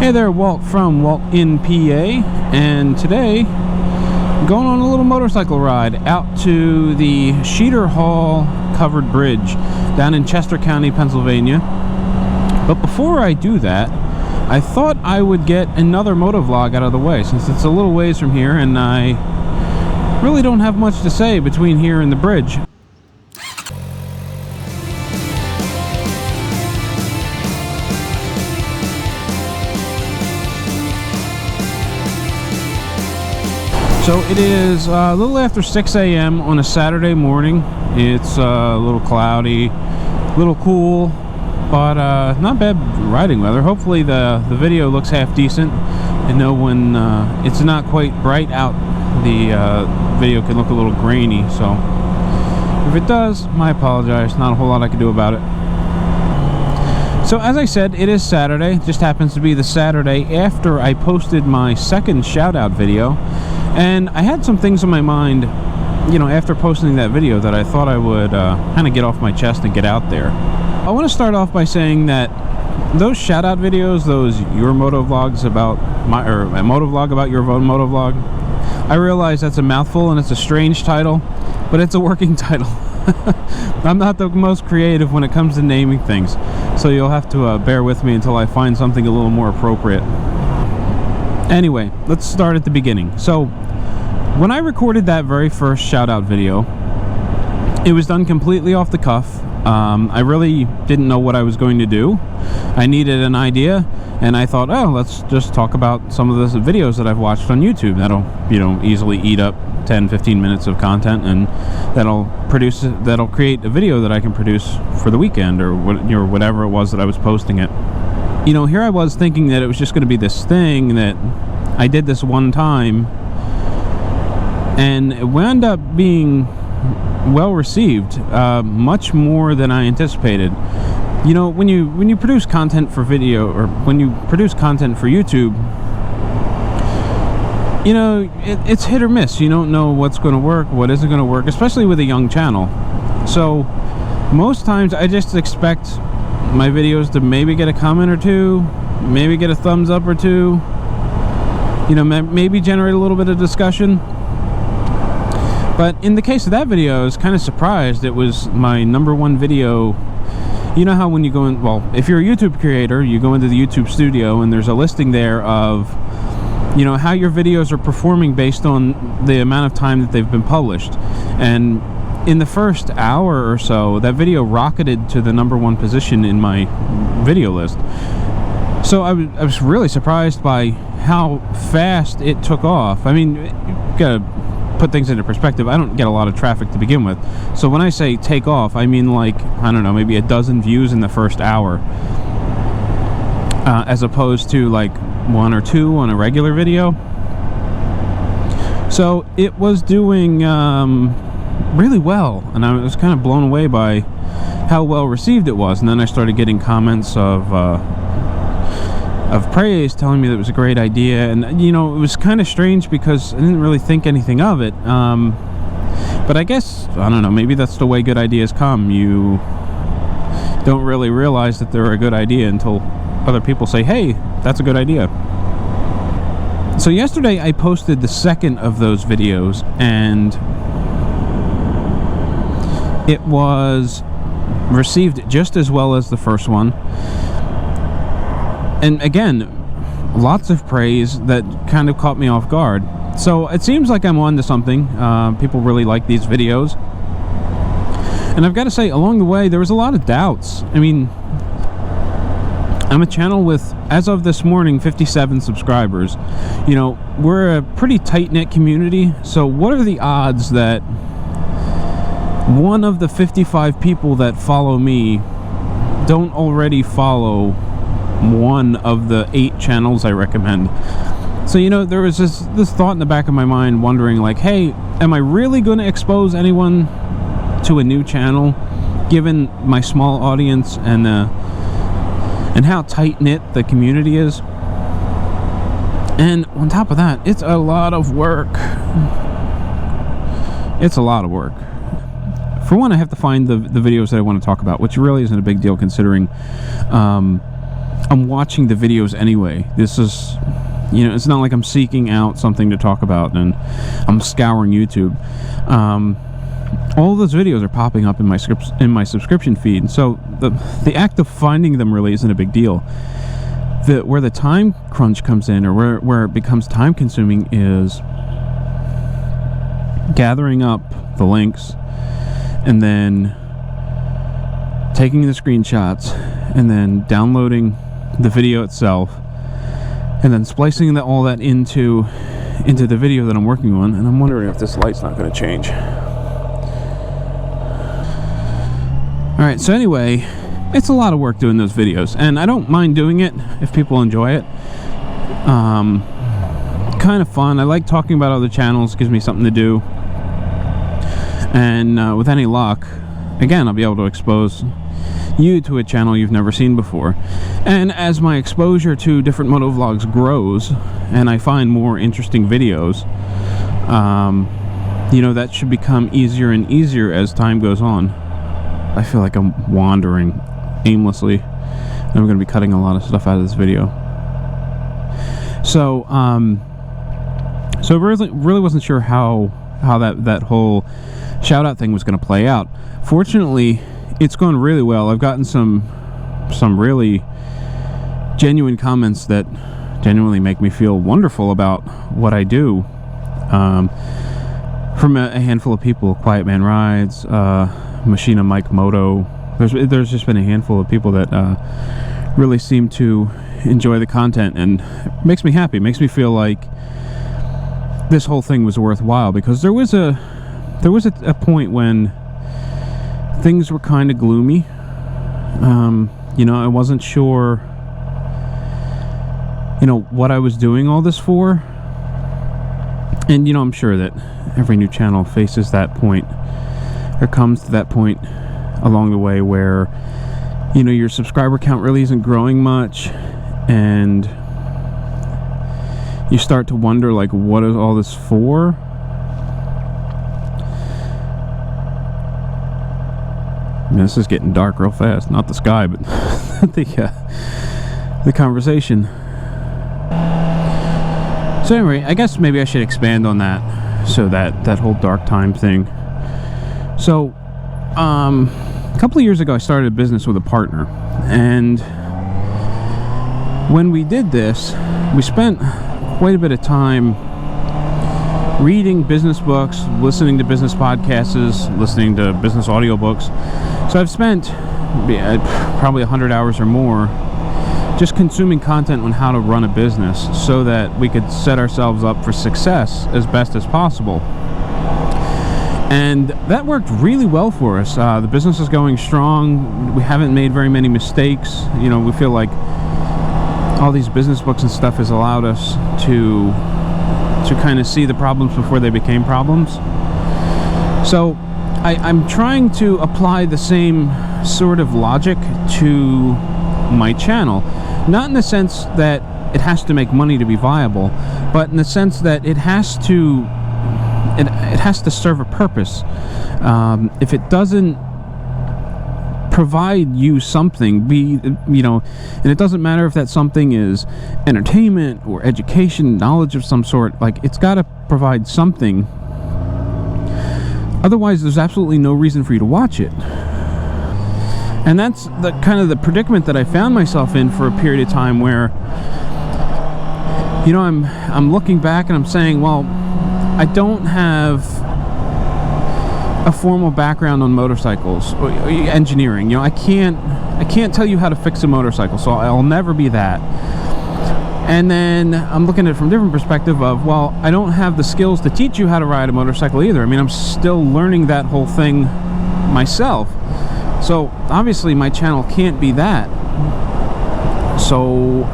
Hey there, Walt from WaltInPA, and today I'm going on a little motorcycle ride out to the Sheeter Hall Covered Bridge down in Chester County, Pennsylvania. But before I do that, I thought I would get another motovlog out of the way, since it's a little ways from here and I really don't have much to say between here and the bridge. So it is a little after 6 a.m. on a Saturday morning. It's a little cloudy, a little cool, but not bad riding weather. Hopefully the video looks half decent. I know when it's not quite bright out, the video can look a little grainy. So if it does, I apologize. Not a whole lot I can do about it. So as I said, it is Saturday. It just happens to be the Saturday after I posted my second shout out video. And I had some things on my mind, you know, after posting that video that I thought I would kind of get off my chest and get out there. I want to start off by saying that those shout out videos, those your motovlogs about my, or a motovlog about your own motovlog, I realize that's a mouthful and it's a strange title, but it's a working title. I'm not the most creative when it comes to naming things, so you'll have to bear with me until I find something a little more appropriate. Anyway, let's start at the beginning. So when I recorded that very first shout out video, it was done completely off the cuff. I really didn't know what I was going to do. I needed an idea, and I thought, oh, let's just talk about some of the videos that I've watched on YouTube that'll, you know, easily eat up 10-15 minutes of content, and that'll create a video that I can produce for the weekend, or whatever it was that I was posting it. You know, here I was thinking that it was just going to be this thing that I did this one time, and it wound up being well received, much more than I anticipated. You know, when you produce content for video, or when you produce content for YouTube, you know, it's hit or miss. You don't know what's going to work, what isn't going to work, especially with a young channel. So most times I just expect my videos to maybe get a comment or two, maybe get a thumbs up or two, you know, maybe generate a little bit of discussion. But in the case of that video, I was kind of surprised. It was my #1 video. You know how when you go in, well, if you're a YouTube creator, you go into the YouTube studio and there's a listing there of, you know, how your videos are performing based on the amount of time that they've been published. And in the first hour or so, that video rocketed to the #1 position in my video list. So I was really surprised by how fast it took off. I mean, you gotta put things into perspective. I don't get a lot of traffic to begin with. So when I say take off, I mean, like, I don't know, maybe a dozen views in the first hour, as opposed to like 1 or 2 on a regular video. So it was doing really well, and I was kind of blown away by how well received it was. And then I started getting comments of praise, telling me that it was a great idea. And you know, it was kind of strange because I didn't really think anything of it, but I guess, I don't know, maybe that's the way good ideas come. You don't really realize that they're a good idea until other people say, hey, that's a good idea. So yesterday I posted the second of those videos, and it was received just as well as the first one. And again, lots of praise that kind of caught me off guard. So it seems like I'm on to something. People really like these videos. And I've got to say, along the way, there was a lot of doubts. I mean, I'm a channel with, as of this morning, 57 subscribers. You know, we're a pretty tight-knit community. So what are the odds that one of the 55 people that follow me don't already follow one of the 8 channels I recommend? So, you know, there was this thought in the back of my mind, wondering like, hey, am I really going to expose anyone to a new channel, given my small audience and how tight-knit the community is? And on top of that, it's a lot of work. It's a lot of work. For one, I have to find the videos that I want to talk about, which really isn't a big deal, considering I'm watching the videos anyway. This is, you know, it's not like I'm seeking out something to talk about and I'm scouring YouTube. All of those videos are popping up in my subscription feed, so the act of finding them really isn't a big deal. Where the time crunch comes in, or where it becomes time consuming, is gathering up the links and then taking the screenshots and then downloading the video itself and then splicing all that into the video that I'm working on. And I'm wondering if this light's not going to change. Alright, so anyway, it's a lot of work doing those videos, and I don't mind doing it if people enjoy it. Kind of fun. I like talking about other channels, gives me something to do. And with any luck, again, I'll be able to expose you to a channel you've never seen before. And as my exposure to different motovlogs grows and I find more interesting videos, you know, that should become easier and easier as time goes on. I feel like I'm wandering aimlessly, and I'm going to be cutting a lot of stuff out of this video. So so really wasn't sure how that whole shout out thing was going to play out. Fortunately, it's gone really well. I've gotten some really genuine comments that genuinely make me feel wonderful about what I do, from a handful of people. Quiet Man Rides, Machina Mike Moto. There's just been a handful of people that really seem to enjoy the content, and it makes me happy. It makes me feel like this whole thing was worthwhile, because there was a point when things were kind of gloomy. You know, I wasn't sure, you know, what I was doing all this for. And, you know, I'm sure that every new channel faces that point, or comes to that point along the way where, you know, your subscriber count really isn't growing much, and you start to wonder, like, what is all this for? I mean, this is getting dark real fast. Not the sky, but the conversation. So anyway, I guess maybe I should expand on that. So that whole dark time thing. So, a couple of years ago, I started a business with a partner, and when we did this, we spent quite a bit of time reading business books, listening to business podcasts, listening to business audiobooks. So I've spent probably 100 hours or more just consuming content on how to run a business so that we could set ourselves up for success as best as possible. And that worked really well for us. The business is going strong. We haven't made very many mistakes. You know, we feel like all these business books and stuff has allowed us to kind of see the problems before they became problems. So I'm trying to apply the same sort of logic to my channel. Not in the sense that it has to make money to be viable, but in the sense that it has to serve a purpose. If it doesn't provide you something, you know, and it doesn't matter if that something is entertainment or education, knowledge of some sort, like, it's got to provide something. Otherwise, there's absolutely no reason for you to watch it. And that's the kind of the predicament that I found myself in for a period of time, where, you know, I'm looking back and I'm saying, well, I don't have a formal background on motorcycles or engineering. You know, I can't tell you how to fix a motorcycle, so I'll never be that. And then I'm looking at it from a different perspective of, well, I don't have the skills to teach you how to ride a motorcycle either. I mean, I'm still learning that whole thing myself. So obviously my channel can't be that. So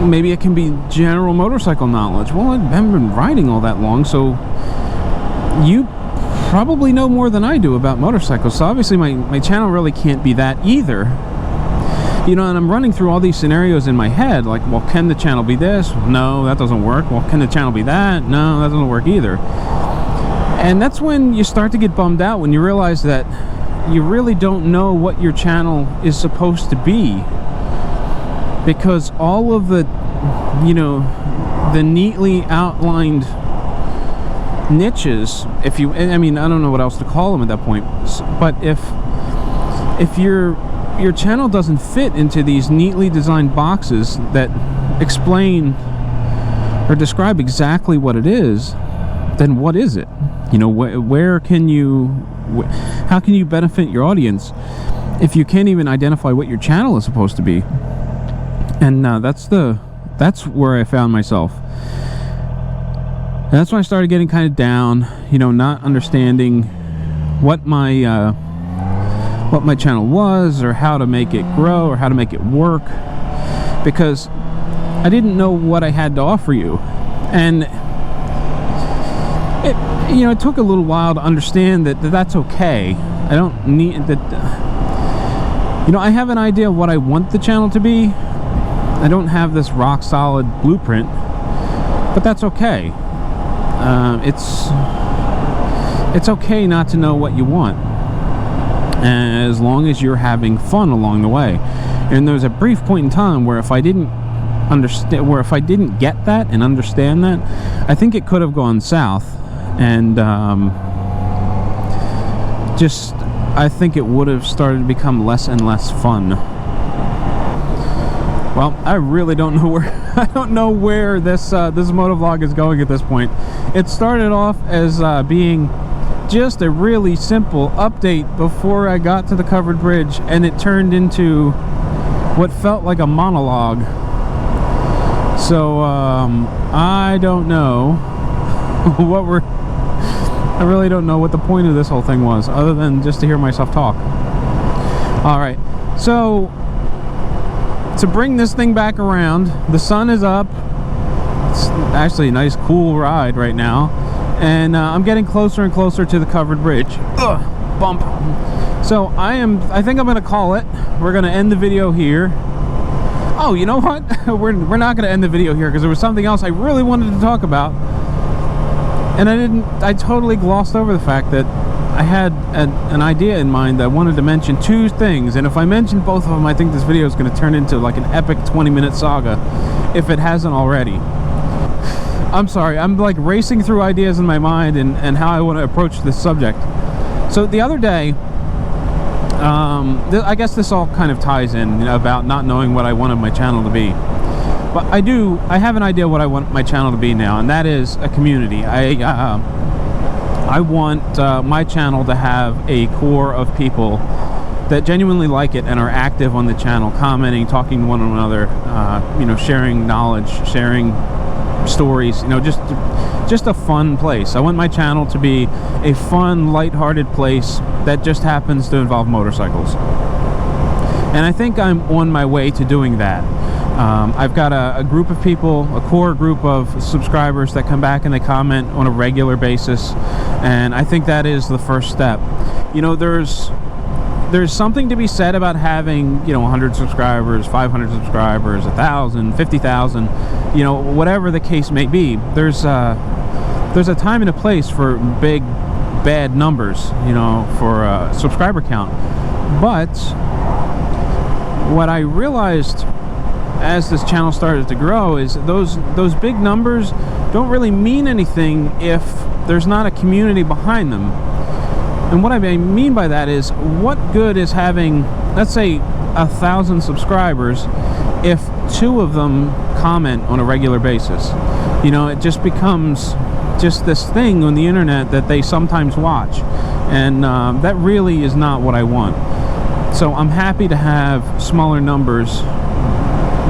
maybe it can be general motorcycle knowledge. Well, I haven't been riding all that long, so you probably know more than I do about motorcycles. So obviously my channel really can't be that either. You know, and I'm running through all these scenarios in my head, like, well, can the channel be this? No, that doesn't work. Well, can the channel be that? No, that doesn't work either. And that's when you start to get bummed out, when you realize that you really don't know what your channel is supposed to be. because all of the, you know, the neatly outlined niches, if you, I mean, I don't know what else to call them at that point, but if your channel doesn't fit into these neatly designed boxes that explain or describe exactly what it is, then what is it? You know, where can you, how can you benefit your audience if you can't even identify what your channel is supposed to be? And that's where I found myself. And that's when I started getting kind of down, you know, not understanding what my channel was, or how to make it grow, or how to make it work, because I didn't know what I had to offer you. And it, you know, it took a little while to understand that that's okay. I don't need that. You know, I have an idea of what I want the channel to be. I don't have this rock solid blueprint, but that's okay. It's okay not to know what you want, as long as you're having fun along the way. And there was a brief point in time where if I didn't get that and understand that, I think it could have gone south, and I think it would have started to become less and less fun. Well, I really don't know where this motovlog is going at this point. It started off as being just a really simple update before I got to the covered bridge, and it turned into what felt like a monologue. So I don't know I really don't know what the point of this whole thing was, other than just to hear myself talk. Alright, so to bring this thing back around, the sun is up. It's actually a nice cool ride right now, and I'm getting closer and closer to the covered bridge. Ugh, bump. So I think I'm gonna call it. We're gonna end the video here. Oh, you know what? we're not gonna end the video here, because there was something else I really wanted to talk about, and I totally glossed over the fact that I had an idea in mind that I wanted to mention two things, and if I mention both of them, I think this video is going to turn into like an epic 20-minute saga, if it hasn't already. I'm sorry, I'm like racing through ideas in my mind and how I want to approach this subject. So the other day, I guess this all kind of ties in, you know, about not knowing what I wanted my channel to be. But I have an idea what I want my channel to be now, and that is a community. I want my channel to have a core of people that genuinely like it and are active on the channel, commenting, talking to one another, you know, sharing knowledge, sharing stories, you know, just a fun place. I want my channel to be a fun, lighthearted place that just happens to involve motorcycles. And I think I'm on my way to doing that. I've got a group of people, a core group of subscribers that come back and they comment on a regular basis, and I think that is the first step. You know, there's something to be said about having, you know, 100 subscribers, 500 subscribers, 1,000, 50,000, you know, whatever the case may be. There's a time and a place for big, bad numbers, you know, for a subscriber count. But what I realized as this channel started to grow is those big numbers don't really mean anything if there's not a community behind them. And what I mean by that is, what good is having, let's say, 1,000 subscribers if 2 of them comment on a regular basis? You know, it just becomes just this thing on the internet that they sometimes watch, and that really is not what I want. So I'm happy to have smaller numbers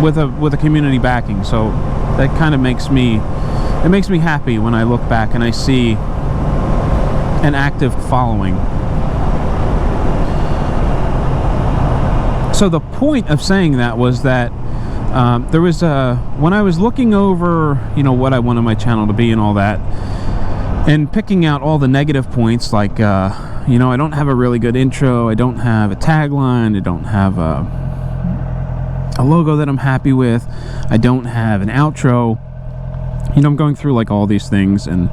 with a community backing. So that kind of makes me happy when I look back and I see an active following. So the point of saying that was that there was when I was looking over, you know, what I wanted my channel to be and all that, and picking out all the negative points, like you know, I don't have a really good intro, I don't have a tagline, I don't have a logo that I'm happy with, I don't have an outro. You know, I'm going through like all these things, and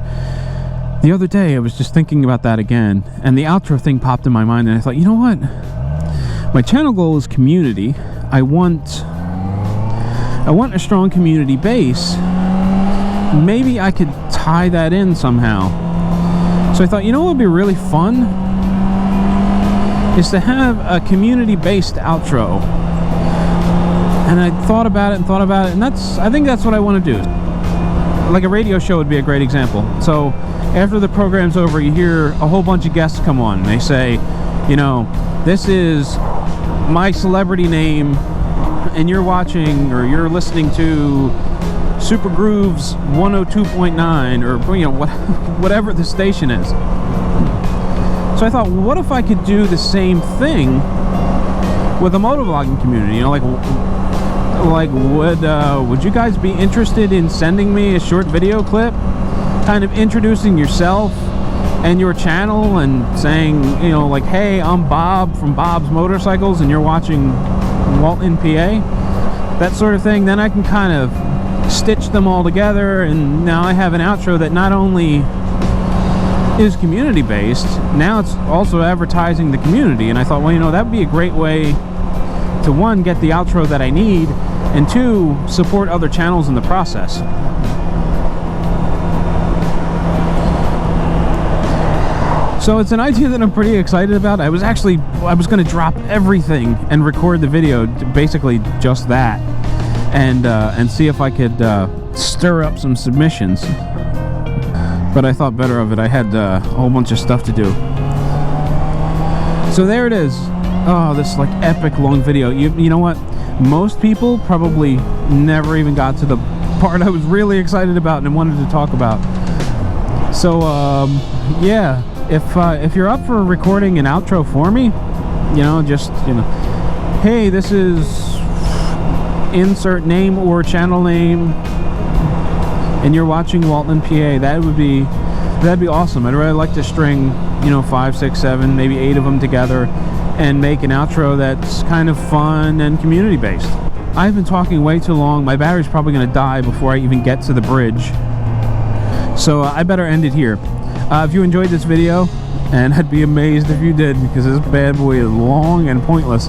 the other day I was just thinking about that again, and the outro thing popped in my mind, and I thought, you know what, my channel goal is community. I want I want a strong community base. Maybe I could tie that in somehow. So I thought, you know what would be really fun? Is to have a community-based outro. And I thought about it, and I think that's what I want to do. Like a radio show would be a great example. So after the program's over, you hear a whole bunch of guests come on. They say, you know, this is my celebrity name, and you're watching or you're listening to Super Grooves 102.9, or, you know, whatever the station is. So I thought, what if I could do the same thing with a motovlogging community? You know, like would you guys be interested in sending me a short video clip, kind of introducing yourself and your channel, and saying, you know, like, hey, I'm Bob from Bob's Motorcycles, and you're watching WaltInPA, that sort of thing. Then I can kind of stitch them all together, and now I have an outro that not only is community based, now it's also advertising the community. And I thought, well, you know, that would be a great way to, one, get the outro that I need, and two, support other channels in the process. So it's an idea that I'm pretty excited about. I was going to drop everything and record the video, basically just that, and see if I could stir up some submissions. But I thought better of it. I had a whole bunch of stuff to do. So there it is. Oh, this like epic long video. You know what? Most people probably never even got to the part I was really excited about and wanted to talk about. So yeah, if you're up for recording an outro for me, you know, just, you know, hey, this is insert name or channel name, and you're watching WaltInPA, that'd be awesome. I'd really like to string, you know, 5, 6, 7, maybe 8 of them together and make an outro that's kind of fun and community based. I've been talking way too long. My battery's probably going to die before I even get to the bridge, so I better end it here. If you enjoyed this video, and I'd be amazed if you did, because this bad boy is long and pointless,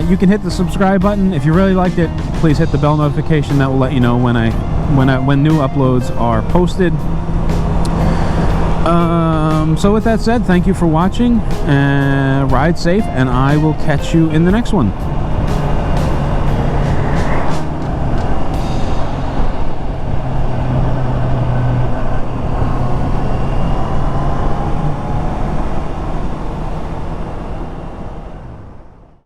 you can hit the subscribe button. If you really liked it, please hit the bell notification. That will let you know when new uploads are posted. So with that said, thank you for watching, ride safe, and I will catch you in the next one.